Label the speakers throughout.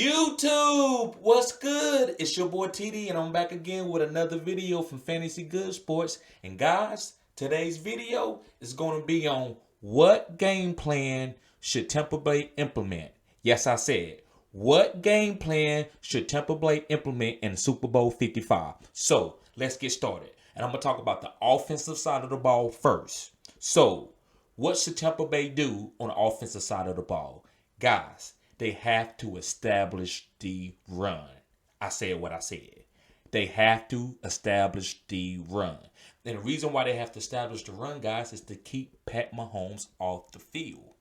Speaker 1: YouTube, what's good? It's your boy TD, and I'm back again with another video from Fantasy Good Sports. And guys, today's video is going to be on what game plan should Tampa Bay implement. Yes, I said, what game plan should Tampa Bay implement in Super Bowl 55? So, let's get started. And I'm going to talk about the offensive side of the ball first. So, what should Tampa Bay do on the offensive side of the ball? Guys, they have to establish the run. I said what I said. They have to establish the run. And the reason why they have to establish the run, guys, is to keep Pat Mahomes off the field.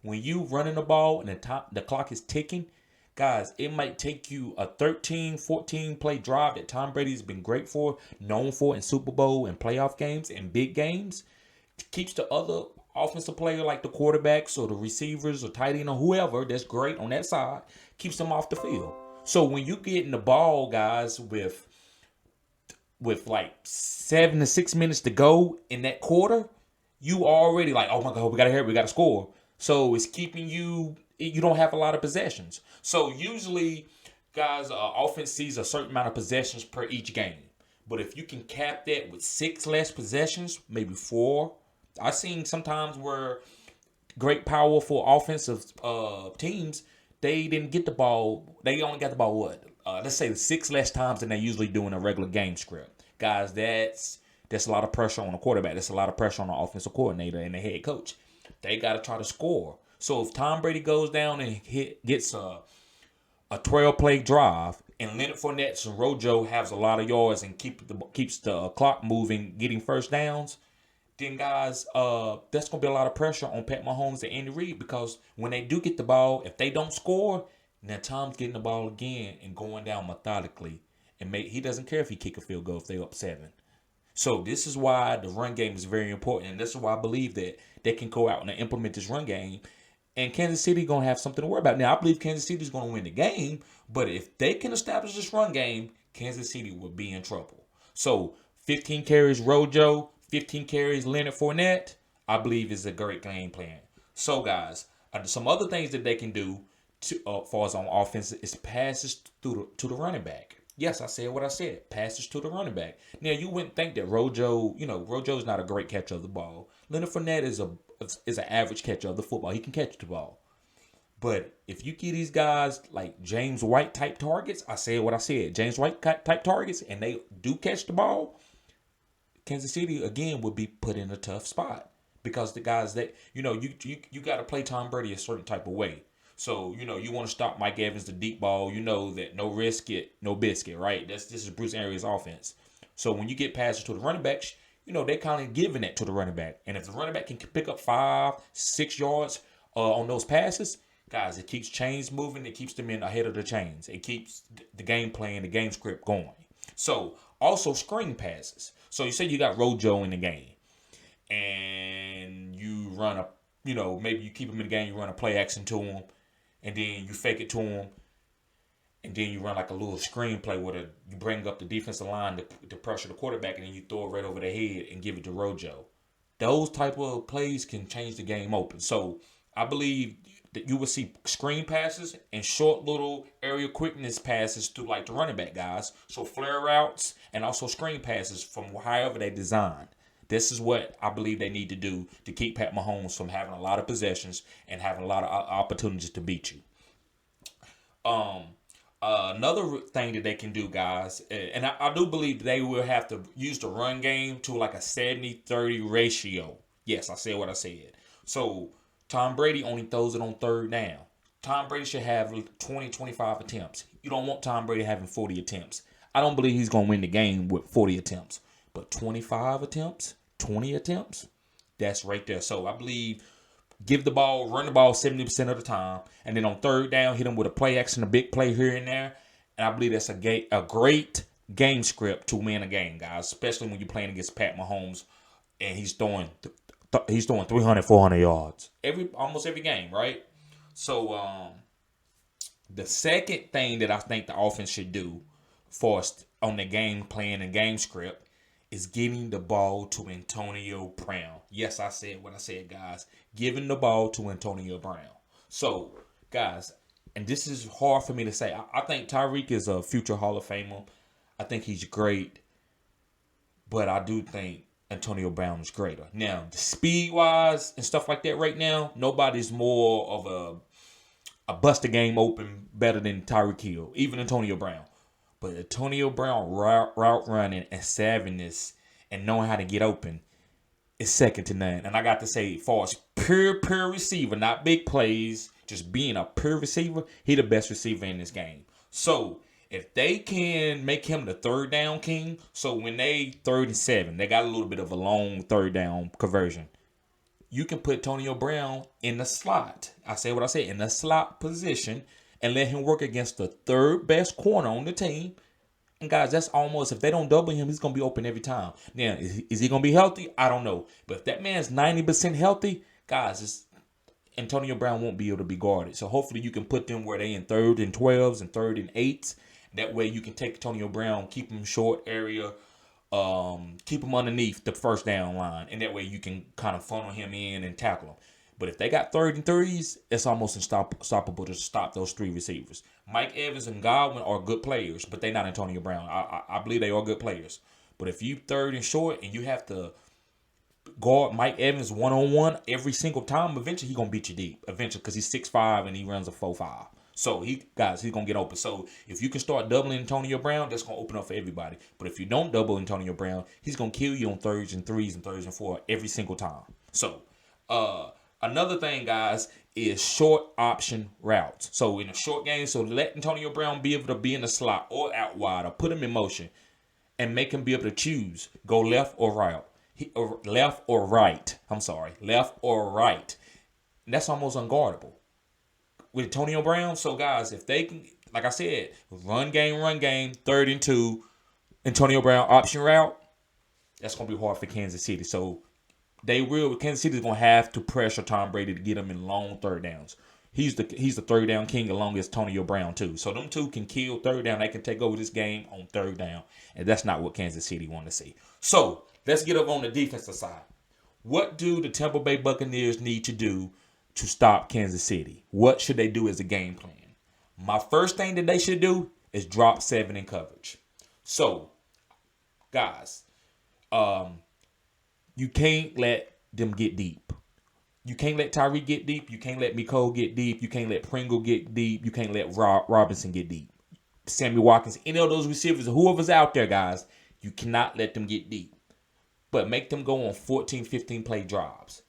Speaker 1: When you running the ball and the clock is ticking, guys, it might take you a 13, 14 play drive that Tom Brady's been great for, known for in Super Bowl and playoff games and big games. It keeps the other offensive player like the quarterbacks or the receivers or tight end or whoever that's great on that side, keeps them off the field. So when you get in the ball, guys, with like 7 to 6 minutes to go in that quarter, you already like, oh my God, we got to hurry, we got to score. So it's keeping you don't have a lot of possessions. So usually, guys, offense sees a certain amount of possessions per each game. But if you can cap that with 6 less possessions, maybe 4, I've seen sometimes where great powerful offensive teams, they didn't get the ball. They only got the ball, let's say 6 less times than they usually do in a regular game script. Guys, that's a lot of pressure on the quarterback. That's a lot of pressure on the offensive coordinator and the head coach. They got to try to score. So if Tom Brady goes down and gets a 12-play drive, and Leonard Fournette and Rojo has a lot of yards and keeps the clock moving, getting first downs, then guys, that's going to be a lot of pressure on Pat Mahomes and Andy Reid, because when they do get the ball, if they don't score, then Tom's getting the ball again and going down methodically. And he doesn't care if he kick a field goal if they're up 7. So this is why the run game is very important. And this is why I believe that they can go out and implement this run game. And Kansas City going to have something to worry about. Now, I believe Kansas City is going to win the game. But if they can establish this run game, Kansas City will be in trouble. So 15 carries Rojo, 15 carries Leonard Fournette, I believe is a great game plan. So, guys, some other things that they can do for us on offense is passes to the running back. Yes, I said what I said. Passes to the running back. Now, you wouldn't think that Rojo's not a great catcher of the ball. Leonard Fournette is an average catcher of the football. He can catch the ball. But if you give these guys like James White type targets, I said what I said. James White type targets, and they do catch the ball, Kansas City again would be put in a tough spot, because the guys that you got to play Tom Brady a certain type of way. So you want to stop Mike Evans the deep ball. You know that no risk it, no biscuit, right? This is Bruce Arians' offense. So when you get passes to the running backs, they kind of giving it to the running back, and if the running back can pick up 5-6 yards on those passes, guys, it keeps chains moving. It keeps them in ahead of the chains. It keeps the game plan, the game script going. So also screen passes. So you say you got Rojo in the game, and you run maybe you keep him in the game, you run a play action to him, and then you fake it to him, and then you run like a little screen play where you bring up the defensive line to pressure the quarterback, and then you throw it right over their head and give it to Rojo. Those type of plays can change the game open. So I believe that you will see screen passes and short little area quickness passes to like the running back guys. So flare routes and also screen passes from however they designed. This is what I believe they need to do to keep Pat Mahomes from having a lot of possessions and having a lot of opportunities to beat you. Another thing that they can do, guys, and I do believe they will have to use the run game to like a 70-30 ratio. Yes, I said what I said. So Tom Brady only throws it on third down. Tom Brady should have 20, 25 attempts. You don't want Tom Brady having 40 attempts. I don't believe he's going to win the game with 40 attempts. But 25 attempts, 20 attempts, that's right there. So I believe run the ball 70% of the time. And then on third down, hit him with a play action, a big play here and there. And I believe that's a great game script to win a game, guys. Especially when you're playing against Pat Mahomes and he's throwing 300, 400 yards almost every game, right? So the second thing that I think the offense should do for us on the game plan and game script is getting the ball to Antonio Brown. Yes, I said what I said, guys. Giving the ball to Antonio Brown. So, guys, and this is hard for me to say. I think Tyreek is a future Hall of Famer. I think he's great, but I do think Antonio Brown is greater. Now, speed-wise and stuff like that right now, nobody's more of a bust the game open better than Tyreek Hill, even Antonio Brown. But Antonio Brown route running and savviness and knowing how to get open is second to none. And I got to say, as far as pure receiver, not big plays, just being a pure receiver, he the best receiver in this game. So if they can make him the third down king, so when they 3rd and 7, they got a little bit of a long third down conversion. You can put Antonio Brown in the slot. I say what I say, in the slot position, and let him work against the third best corner on the team. And guys, that's almost, if they don't double him, he's going to be open every time. Now, is he going to be healthy? I don't know. But if that man's 90% healthy, guys, Antonio Brown won't be able to be guarded. So hopefully you can put them where they in 3rd and 12s and 3rd and 8s. That way you can take Antonio Brown, keep him short area, keep him underneath the first down line. And that way you can kind of funnel him in and tackle him. But if they got 3rd and 3s, it's almost unstoppable to stop those 3 receivers. Mike Evans and Godwin are good players, but they're not Antonio Brown. I believe they are good players. But if you 3rd and short and you have to guard Mike Evans one-on-one every single time, eventually he's going to beat you deep. Eventually, because he's 6'5" and he runs a 4.5. So, he's going to get open. So, if you can start doubling Antonio Brown, that's going to open up for everybody. But if you don't double Antonio Brown, he's going to kill you on 3rds and 3s and 3rds and 4s every single time. So, another thing, guys, is short option routes. So, in a short game, so let Antonio Brown be able to be in the slot or out wide or put him in motion and make him be able to choose, go left or right. Left or right. Left or right. And that's almost unguardable with Antonio Brown. So, guys, if they can, like I said, run game, 3rd and 2, Antonio Brown option route, that's going to be hard for Kansas City. So, Kansas City is going to have to pressure Tom Brady to get him in long 3rd downs. He's the 3rd down king along with Antonio Brown, too. So, them two can kill 3rd down. They can take over this game on 3rd down. And that's not what Kansas City want to see. So, let's get up on the defensive side. What do the Tampa Bay Buccaneers need to do to stop Kansas City? What should they do as a game plan? My first thing that they should do is drop 7 in coverage. So, guys, you can't let them get deep. You can't let Tyreek get deep. You can't let Mecole get deep. You can't let Pringle get deep. You can't let Robinson get deep. Sammy Watkins, any of those receivers, whoever's out there, guys, you cannot let them get deep. But make them go on 14, 15-play drives.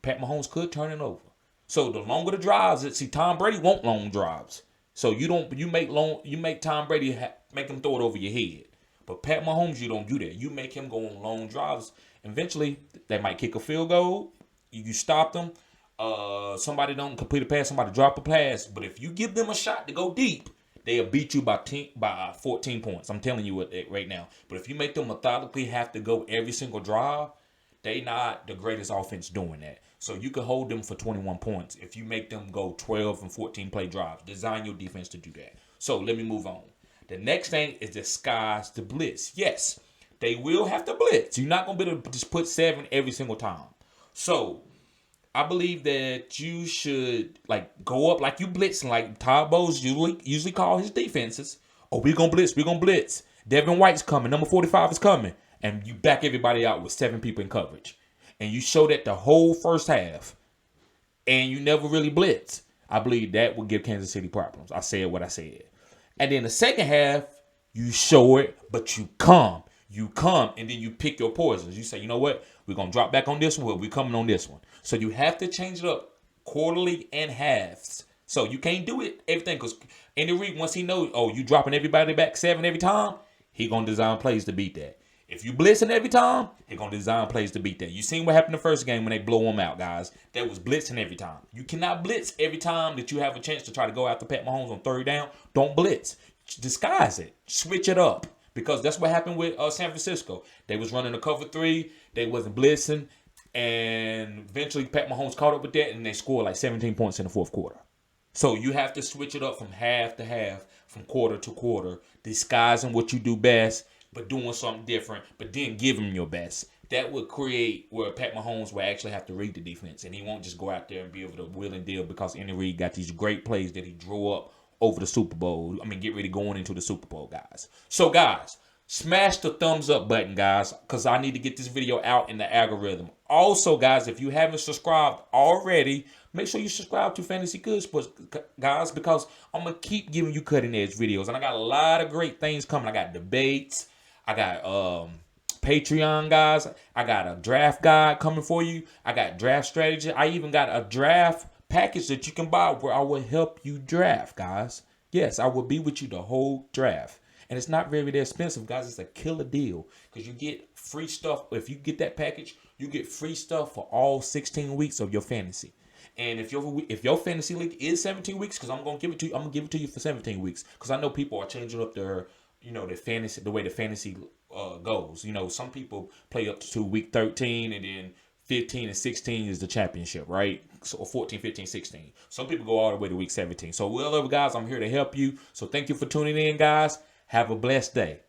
Speaker 1: Pat Mahomes could turn it over. So the longer the drives, see, Tom Brady won't long drives. So you make Tom Brady make him throw it over your head. But Pat Mahomes, you don't do that. You make him go on long drives. Eventually, they might kick a field goal. You stop them. Somebody don't complete a pass. Somebody drop a pass. But if you give them a shot to go deep, they'll beat you by 14 points. I'm telling you what right now. But if you make them methodically have to go every single drive, they not the greatest offense doing that. So you can hold them for 21 points if you make them go 12 and 14 play drives. Design your defense to do that. So let me move on. The next thing is disguise the blitz. Yes, they will have to blitz. You're not going to be able to just put 7 every single time. So I believe that you should go up like you blitzing, like Todd Bowles usually call his defenses. Oh, we're going to blitz. Devin White's coming. Number 45 is coming. And you back everybody out with 7 people in coverage. And you show that the whole first half. And you never really blitz. I believe that will give Kansas City problems. I said what I said. And then the second half, you show it, but you come. You come, and then you pick your poisons. You say, you know what? We're going to drop back on this one. We're coming on this one. So you have to change it up quarterly and halves. So you can't do it everything. Because Andy Reid, once he knows, you dropping everybody back 7 every time, he going to design plays to beat that. If you blitzing every time, he going to design plays to beat that. You seen what happened the first game when they blow them out, guys. That was blitzing every time. You cannot blitz every time that you have a chance to try to go after Pat Mahomes on 3rd down. Don't blitz. Disguise it. Switch it up. Because that's what happened with San Francisco. They was running a cover 3. They wasn't blitzing. And eventually Pat Mahomes caught up with that, and they scored like 17 points in the 4th quarter. So you have to switch it up from half to half, from quarter to quarter, disguising what you do best, but doing something different, but then give them your best. that would create where Pat Mahomes will actually have to read the defense, and he won't just go out there and be able to wheel and deal, because Andy Reid got these great plays that he drew up over the Super Bowl. I mean, get ready going into the Super Bowl, guys. So, guys, smash the thumbs up button, guys, because I need to get this video out in the algorithm. Also, guys, if you haven't subscribed already, make sure you subscribe to Fantasy Good Sports, guys, because I'm going to keep giving you cutting-edge videos. And I got a lot of great things coming. I got debates. I got Patreon, guys. I got a draft guide coming for you. I got draft strategy. I even got a draft package that you can buy where I will help you draft, guys. Yes, I will be with you the whole draft. And it's not very expensive, guys. It's a killer deal because you get free stuff. If you get that package, you get free stuff for all 16 weeks of your fantasy. And if your fantasy league is 17 weeks, because I'm gonna give it to you, I'm gonna give it to you for 17 weeks, because I know people are changing up their, their fantasy, the way the fantasy goes. Some people play up to week 13, and then 15 and 16 is the championship, right? So 14, 15, 16. Some people go all the way to week 17. So, well, guys, I'm here to help you. So thank you for tuning in, guys. Have a blessed day.